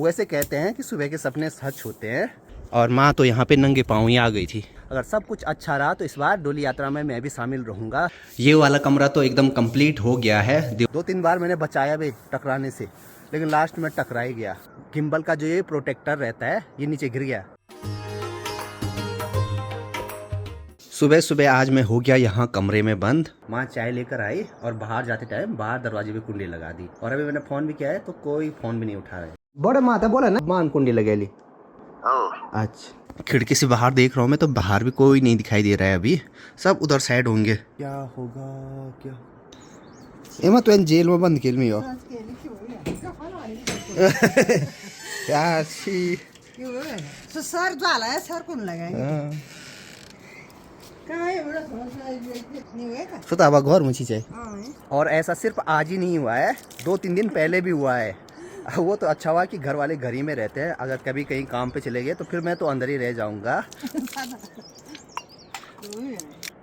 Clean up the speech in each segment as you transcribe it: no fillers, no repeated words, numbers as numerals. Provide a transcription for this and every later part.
वैसे कहते हैं कि सुबह के सपने सच होते हैं। और माँ तो यहाँ पे नंगे पाँव ही आ गई थी। अगर सब कुछ अच्छा रहा तो इस बार डोली यात्रा में मैं भी शामिल रहूँगा। ये वाला कमरा तो एकदम कंप्लीट हो गया है। 2-3 बार मैंने बचाया भी टकराने से, लेकिन लास्ट में टकरा ही गया। गिम्बल का जो ये प्रोटेक्टर रहता है ये नीचे गिर गया। सुबह सुबह आज मैं हो गया यहाँ कमरे में बंद। माँ चाय लेकर आई और बाहर जाते टाइम बाहर दरवाजे पे कुंडी लगा दी। और अभी मैंने फोन भी किया है तो कोई फोन भी नहीं उठा रहा है। बड़े माता बोला ना मान कुंडी लगेली। अच्छा, खिड़की से बाहर देख रहा हूँ मैं तो बाहर भी कोई नहीं दिखाई दे रहा है। अभी सब उधर साइड होंगे। क्या होगा क्या? एमा तो जेल में बंद खेल में हो क्या छी सर झाला है, सर कोण लगाय सुताबा घर मुझी चाहिए। और ऐसा सिर्फ आज ही नहीं हुआ है, 2-3 दिन पहले भी हुआ है। वो तो अच्छा हुआ कि घर वाले घर ही में रहते हैं। अगर कभी कहीं काम पे चले गए तो फिर मैं तो अंदर ही रह जाऊंगा।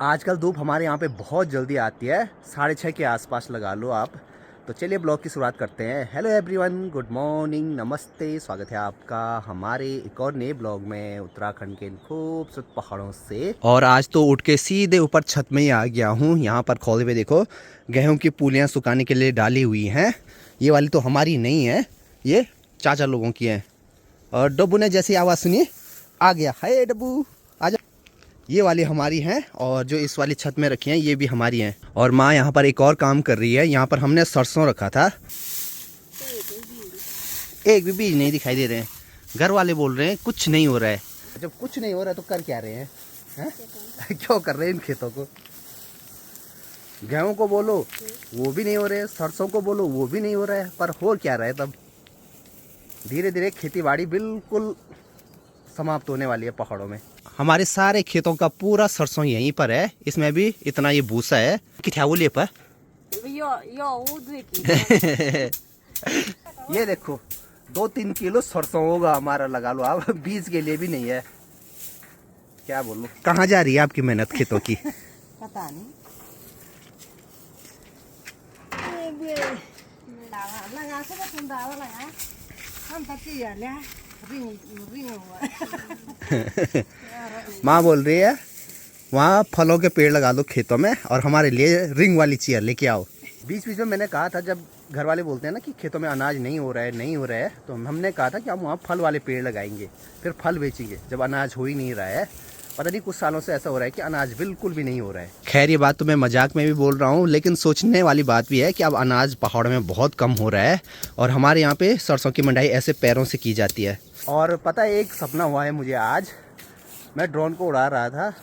आजकल धूप हमारे यहाँ पे बहुत जल्दी आती है, 6:30 के आसपास लगा लो आप। तो चलिए ब्लॉग की शुरुआत करते हैं। हेलो एवरीवन, गुड मॉर्निंग, नमस्ते, स्वागत है आपका हमारे एक और नए ब्लॉग में उत्तराखंड के खूबसूरत पहाड़ों से। और आज तो उठ के सीधे ऊपर छत में ही आ गया हूँ। यहाँ पर खोले हुए देखो गेहूं की पूलियाँ सुखाने के लिए डाली हुई हैं। ये वाली तो हमारी नहीं है, ये चाचा लोगों की है। और डब्बू ने जैसी आवाज़ सुनी आ गया, हाय डब्बू आजा। ये वाली हमारी हैं और जो इस वाली छत में रखी हैं ये भी हमारी हैं। और माँ यहाँ पर एक और काम कर रही है। यहाँ पर हमने सरसों रखा था, एक भी बीज नहीं दिखाई दे रहे हैं। घर वाले बोल रहे हैं कुछ नहीं हो रहा है। जब कुछ नहीं हो रहा है तो कर क्या रहे हैं, क्यों कर रहे हैं इन खेतों को? गेहूं को बोलो वो भी नहीं हो रहे, सरसों को बोलो वो भी नहीं हो रहा है, पर हो क्या रहा है? तब धीरे धीरे खेतीबाड़ी बिल्कुल समाप्त होने वाली है पहाड़ों में। हमारे सारे खेतों का पूरा सरसों यहीं पर है। इसमें भी इतना ये भूसा है कि क्या बोलिए पर ये देखो 2-3 किलो सरसों होगा हमारा, लगा लो आप। बीज के लिए भी नहीं है। क्या बोलूं, कहाँ जा रही है आपकी मेहनत खेतों की? पता नहीं। लगा से तुम दावा लगा हम तक यार रिंग हुआ। माँ बोल रही है वहाँ फलों के पेड़ लगा दो खेतों में और हमारे लिए रिंग वाली चेयर लेके आओ। बीच बीच में मैंने कहा था, जब घर वाले बोलते हैं ना कि खेतों में अनाज नहीं हो रहा है, तो हमने कहा था कि हम वहाँ फल वाले पेड़ लगाएंगे, फिर फल बेचेंगे। जब अनाज हो ही नहीं रहा है, पता नहीं कुछ सालों से ऐसा हो रहा है कि अनाज बिल्कुल भी नहीं हो रहा है। खैर ये बात तो मैं मजाक में भी बोल रहा हूँ, लेकिन सोचने वाली बात भी है कि अब अनाज पहाड़ों में बहुत कम हो रहा है और हमारे यहाँ पे सरसों की मंडाई ऐसे पैरों से की जाती है। और पता है एक सपना हुआ है मुझे आज। मैं ड्रोन को उड़ा रहा था,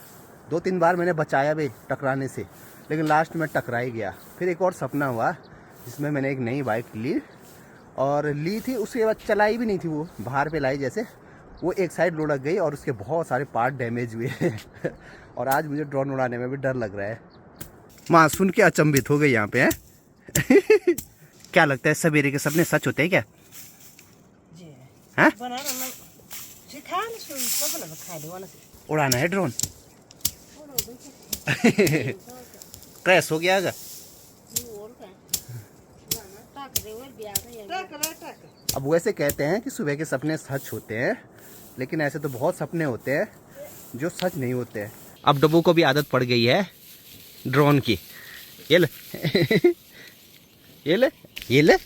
2-3 बार मैंने बचाया भी टकराने से, लेकिन लास्ट में टकरा ही गया। फिर एक और सपना हुआ जिसमें मैंने एक नई बाइक ली थी, उसके बाद चलाई भी नहीं थी, वो बाहर पे लाई जैसे, वो एक साइड लुढ़क गई और उसके बहुत सारे पार्ट डैमेज हुए। और आज मुझे ड्रोन उड़ाने में भी डर लग रहा है। माँ सुन के अचंभित हो गई यहाँ पे है। क्या लगता है सवेरे के सपने सच होते हैं क्या? हाँ? उड़ाना है ड्रोन। क्रैश हो गया। अब वैसे कहते हैं कि सुबह के सपने सच होते हैं, लेकिन ऐसे तो बहुत सपने होते हैं जो सच नहीं होते हैं। अब डब्बू को भी आदत पड़ गई है ड्रोन की। ये ले ये ले ये ले।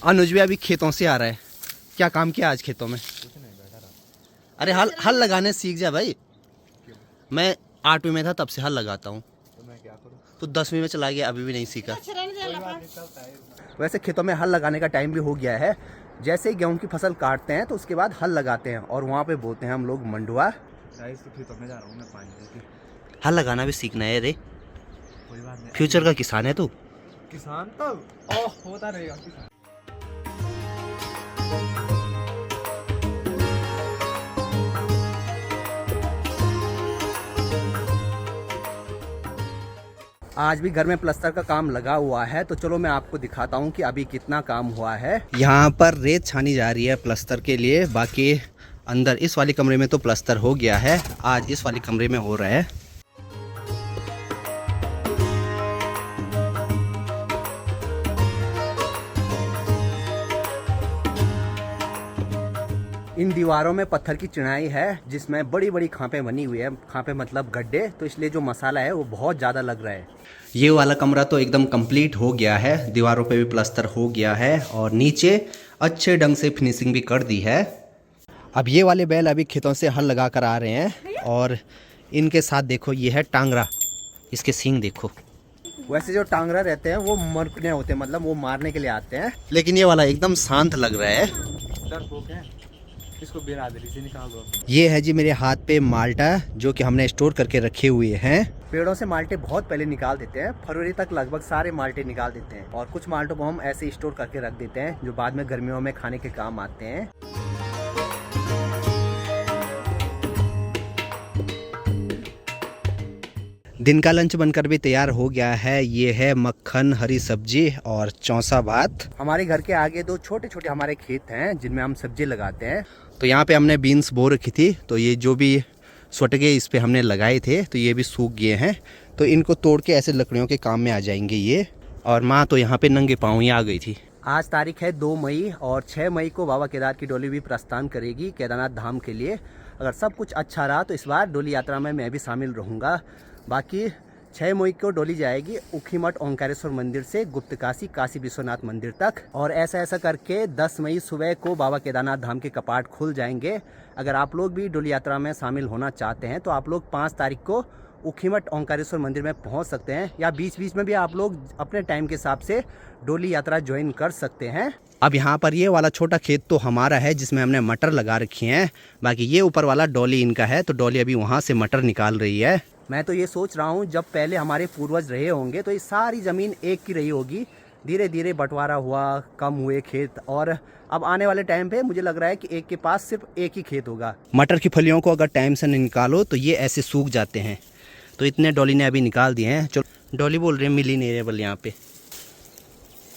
अनुज भी अभी खेतों से आ रहा है। क्या काम किया आज खेतों में? अरे हल लगाने सीख जा भाई। मैं 8वीं में था तब से हल लगाता हूँ। तो मैं क्या करूँ? तो 10वीं में चला गया, अभी भी नहीं सीखा। वैसे खेतों में हल लगाने का टाइम भी हो गया है। जैसे ही गेहूं की फसल काटते हैं तो उसके बाद हल लगाते हैं और वहाँ पे बोलते हैं हम लोग मंडुआ। खेतों में जा रहा हूँ मैं पानी। हल लगाना भी सीखना है रे, फ्यूचर का किसान है तू। किसान तो होता रहेगा किसान। आज भी घर में प्लास्टर का काम लगा हुआ है, तो चलो मैं आपको दिखाता हूँ कि अभी कितना काम हुआ है। यहाँ पर रेत छानी जा रही है प्लास्टर के लिए, बाकी अंदर इस वाले कमरे में तो प्लास्टर हो गया है, आज इस वाले कमरे में हो रहा है। इन दीवारों में पत्थर की चिनाई है जिसमें बड़ी बड़ी खांपे बनी हुई है, खांपे मतलब गड्ढे, तो इसलिए जो मसाला है वो बहुत ज़्यादा लग रहा है। ये वाला कमरा तो एकदम कंप्लीट हो गया है, दीवारों पे भी प्लास्टर हो गया है और नीचे अच्छे ढंग से फिनिशिंग भी कर दी है। अब ये वाले बैल अभी खेतों से हल लगा कर आ रहे हैं और इनके साथ देखो ये है टांगरा, इसके सींग देखो। वैसे जो टांगरा रहते हैं वो मरने होते हैं, मतलब वो मारने के लिए आते हैं, लेकिन ये वाला एकदम शांत लग रहा है। इसको बिरादरी से निकाल दो। ये है जी मेरे हाथ पे माल्टा जो कि हमने स्टोर करके रखे हुए हैं। पेड़ों से माल्टे बहुत पहले निकाल देते हैं, फरवरी तक लगभग सारे माल्टे निकाल देते हैं और कुछ माल्टों को हम ऐसे स्टोर करके रख देते हैं जो बाद में गर्मियों में खाने के काम आते हैं। दिन का लंच बनकर भी तैयार हो गया है। ये है मक्खन, हरी सब्जी और चौसा भात। हमारे घर के आगे दो छोटे छोटे हमारे खेत हैं जिनमें हम सब्जी लगाते हैं। तो यहाँ पे हमने बीन्स बो रखी थी, तो ये जो भी स्वटके इस पे हमने लगाए थे तो ये भी सूख गए हैं, तो इनको तोड़ के ऐसे लकड़ियों के काम में आ जाएंगे ये। और माँ तो यहाँ पे नंगे पाँव ही आ गई थी। आज तारीख है 2 मई और 6 मई को बाबा केदार की डोली भी प्रस्थान करेगी केदारनाथ धाम के लिए। अगर सब कुछ अच्छा रहा तो इस बार डोली यात्रा में मैं भी शामिल रहूँगा। बाकी 6 मई को डोली जाएगी ऊखीमठ ओंकारेश्वर मंदिर से गुप्तकाशी काशी विश्वनाथ मंदिर तक, और ऐसा करके 10 मई सुबह को बाबा केदारनाथ धाम के कपाट खुल जाएंगे। अगर आप लोग भी डोली यात्रा में शामिल होना चाहते हैं तो आप लोग 5 तारीख को ऊखीमठ ओंकारेश्वर मंदिर में पहुंच सकते हैं, या बीच बीच में भी आप लोग अपने टाइम के हिसाब से डोली यात्रा ज्वाइन कर सकते हैं। अब यहाँ पर ये वाला छोटा खेत तो हमारा है जिसमें हमने मटर लगा रखी हैं, बाकी ये ऊपर वाला डोली इनका है, तो डोली अभी वहाँ से मटर निकाल रही है। मैं तो ये सोच रहा हूँ जब पहले हमारे पूर्वज रहे होंगे तो ये सारी ज़मीन एक की रही होगी, धीरे धीरे बंटवारा हुआ, कम हुए खेत, और अब आने वाले टाइम पे मुझे लग रहा है कि एक के पास सिर्फ एक ही खेत होगा। मटर की फलियों को अगर टाइम से निकालो तो ये ऐसे सूख जाते हैं, तो इतने डॉली ने अभी निकाल दिए हैं। चलो डॉली बोल रहे हैं मिली नहीं रहे यहाँ पे।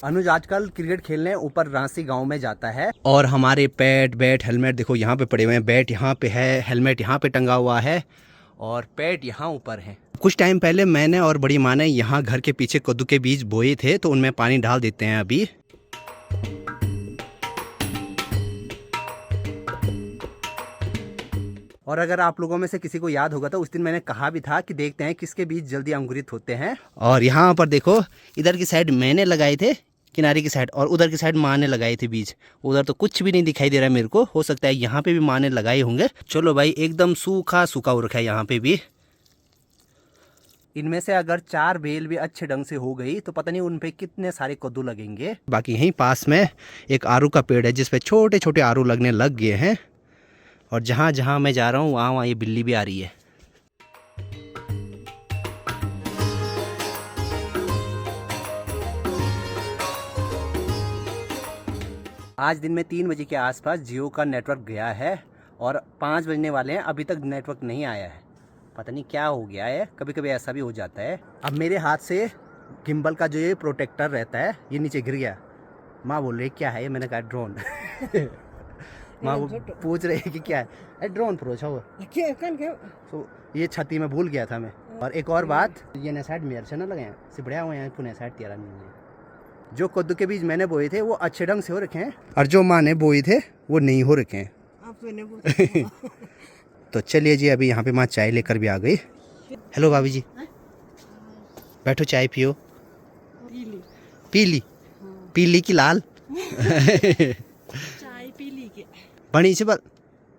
अनुज आजकल क्रिकेट खेलने ऊपर रांसी गांव में जाता है, और हमारे पैड बैट हेलमेट देखो यहाँ पे पड़े हुए हैं। बैट यहाँ पे है, हेलमेट यहाँ पे टंगा हुआ है और पैड यहाँ ऊपर है। कुछ टाइम पहले मैंने और बड़ी माँ ने यहाँ घर के पीछे कद्दू के बीज बोए थे, तो उनमें पानी डाल देते हैं अभी। और अगर आप लोगों में से किसी को याद होगा तो उस दिन मैंने कहा भी था कि देखते हैं किसके बीज जल्दी अंकुरित होते हैं। और यहाँ पर देखो इधर की साइड मैंने लगाए थे किनारे की साइड, और उधर की साइड माँ ने लगाए थे बीज। उधर तो कुछ भी नहीं दिखाई दे रहा मेरे को, हो सकता है यहाँ पे भी माँ ने लगाए होंगे। चलो भाई एकदम सूखा सूखा हो रखा है यहाँ पे भी। इनमें से अगर 4 बेल भी अच्छे ढंग से हो गई तो पता नहीं उन पे कितने सारे कद्दू लगेंगे। बाकी यहीं पास में एक आरू का पेड़ है जिसपे छोटे छोटे आरू लगने लग गए हैं, और जहाँ जहाँ मैं जा रहा हूँ वहाँ ये बिल्ली भी आ रही है। आज दिन में 3 बजे के आसपास जियो का नेटवर्क गया है और 5 बजने वाले हैं, अभी तक नेटवर्क नहीं आया है। पता नहीं क्या हो गया है, कभी कभी ऐसा भी हो जाता है। अब मेरे हाथ से गिम्बल का जो ये प्रोटेक्टर रहता है ये नीचे गिर गया। माँ बोल रही क्या है ये, मैंने कहा ड्रोन। माँ पूछ रही है कि क्या है, ड्रोन प्रो छो। तो ये छत्ती में भूल गया था मैं। और एक और बात, ये न साइड मेरे से न लगे सिबड़िया हुए हैं, पुणे साइड तेरा नहीं। जो कद्दू के बीज मैंने बोए थे वो अच्छे ढंग से हो रखे हैं, और जो माँ ने बोए थे वो नहीं हो रखे हैं। तो चलिए जी, अभी यहाँ पे माँ चाय लेकर भी आ गई। हेलो भाभी जी, बैठो चाय पियो। पीली पीली की लाल चाय पीली के बनी से बल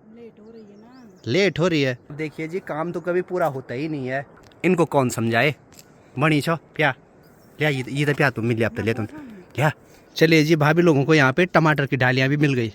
लेट हो रही है ना, लेट हो रही है। देखिए जी, काम तो कभी पूरा होता ही नहीं है, इनको कौन समझाए। बनी छो प्या लिया ये तो प्या तुम मिल ले, अब तो ले तुम क्या। चलिए जी, भाभी लोगों को यहाँ पे टमाटर की डालियाँ भी मिल गई।